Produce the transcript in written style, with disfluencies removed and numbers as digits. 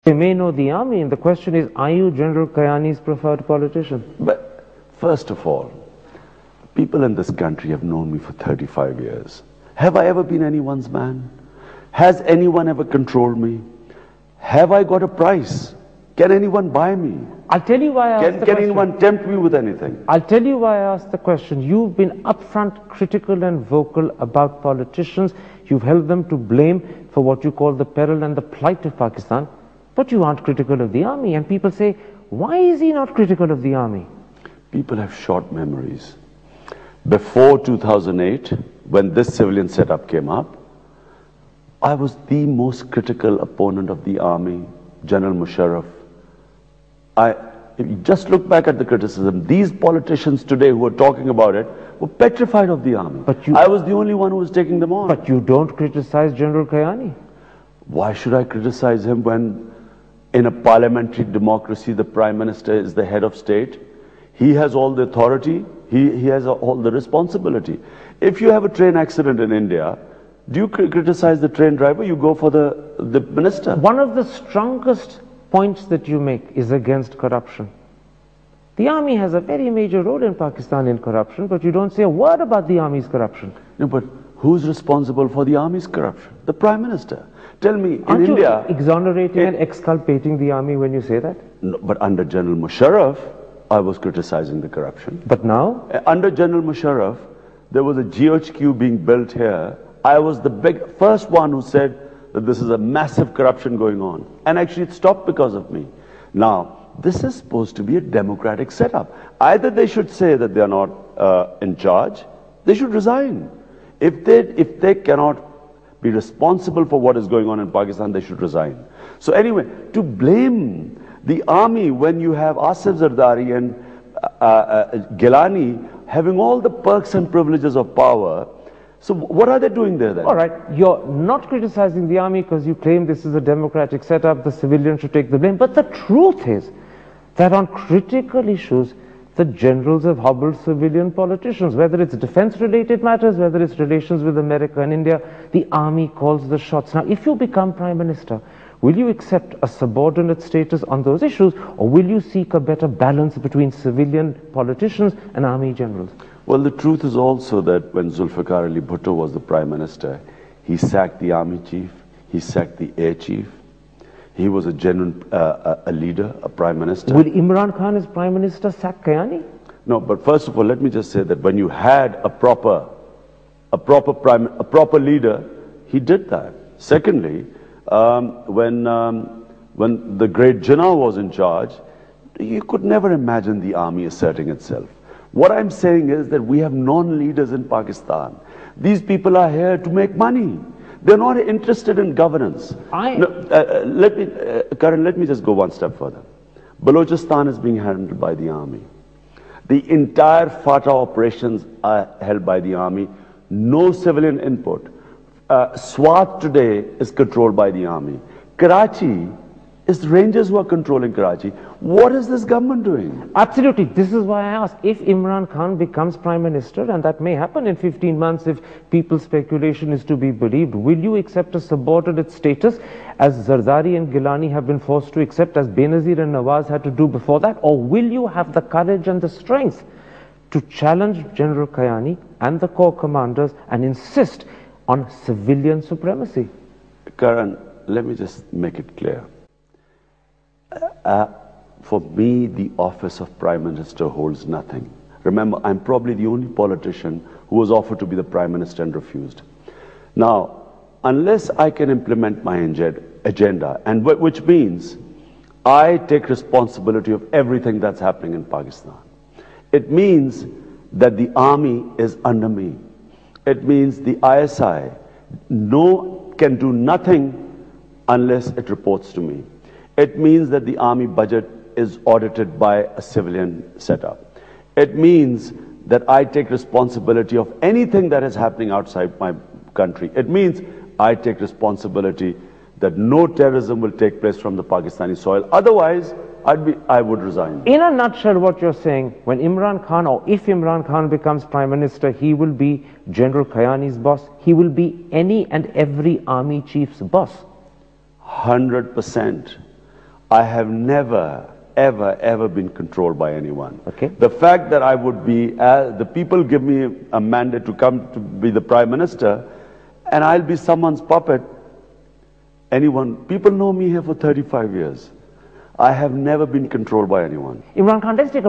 They may know the army, and the question is, are you General Kayani's preferred politician? But first of all, people in this country have known me for 35 years. Have I ever been anyone's man? Has anyone ever controlled me? Have I got a price? Can anyone buy me? I'll tell you why I asked the question. Can anyone tempt me with anything? I'll tell you why I asked the question. You've been upfront, critical and vocal about politicians. You've held them to blame for what you call the peril and the plight of Pakistan. But you aren't critical of the army. And people say, why is he not critical of the army? People have short memories. Before 2008, when this civilian setup came up, I was the most critical opponent of the army, General Musharraf. If you just look back at the criticism, these politicians today who are talking about it were petrified of the army. I was the only one who was taking them on. But you don't criticize General Kayani. Why should I criticize him when in a parliamentary democracy the Prime Minister is the head of state? He has all the authority, he has all the responsibility. If you have a train accident in India, do you criticize the train driver? You go for the minister. One of the strongest points that you make is against corruption. The army has a very major role in Pakistan in corruption, but you don't say a word about the army's corruption. No, but who's responsible for the army's corruption? The Prime Minister. Tell me, in Aren't India... you exonerating and exculpating the army when you say that? No, but under General Musharraf, I was criticizing the corruption. But now? Under General Musharraf, there was a GHQ being built here. I was the first one who said that this is a massive corruption going on. And actually it stopped because of me. Now, this is supposed to be a democratic setup. Either they should say that they are not in charge, they should resign. If they cannot be responsible for what is going on in Pakistan, they should resign. So anyway, to blame the army when you have Asif Zardari and Gilani having all the perks and privileges of power, so what are they doing there then? All right, you're not criticizing the army because you claim this is a democratic setup, the civilians should take the blame. But the truth is that on critical issues, the generals have hobbled civilian politicians. Whether it's defense-related matters, whether it's relations with America and India, the army calls the shots. Now, if you become Prime Minister, will you accept a subordinate status on those issues, or will you seek a better balance between civilian politicians and army generals? Well, the truth is also that when Zulfikar Ali Bhutto was the Prime Minister, he sacked the army chief, he sacked the air chief. He was a genuine a leader, a Prime Minister. Will Imran Khan as Prime Minister sack Kayani? No, but first of all, let me just say that when you had a proper leader, he did that. Secondly, when the great Jinnah was in charge, you could never imagine the army asserting itself. What I'm saying is that we have non-leaders in Pakistan. These people are here to make money. They're not interested in governance. Karan, let me just go one step further. Balochistan is being handled by the army. The entire FATA operations are held by the army. No civilian input. Swat today is controlled by the army. Karachi, it's the Rangers who are controlling Karachi. What is this government doing? Absolutely. This is why I ask, if Imran Khan becomes Prime Minister, and that may happen in 15 months if people's speculation is to be believed, will you accept a subordinate status as Zardari and Gilani have been forced to accept, as Benazir and Nawaz had to do before that? Or will you have the courage and the strength to challenge General Kayani and the corps commanders and insist on civilian supremacy? Karan, let me just make it clear. For me, the office of Prime Minister holds nothing. Remember, I'm probably the only politician who was offered to be the Prime Minister and refused. Now, unless I can implement my agenda, and which means I take responsibility of everything that's happening in Pakistan. It means that the army is under me. It means the ISI can do nothing unless it reports to me. It means that the army budget is audited by a civilian setup. It means that I take responsibility of anything that is happening outside my country. It means I take responsibility that no terrorism will take place from the Pakistani soil. Otherwise, I would resign. In a nutshell, what you're saying, when Imran Khan, or if Imran Khan becomes Prime Minister, he will be General Kayani's boss. He will be any and every army chief's boss. 100%. I have never, ever been controlled by anyone. Okay. The fact that I would be, the people give me a mandate to come to be the Prime Minister, and I'll be someone's puppet. People know me here for 35 years. I have never been controlled by anyone. Imran Khan, let's take a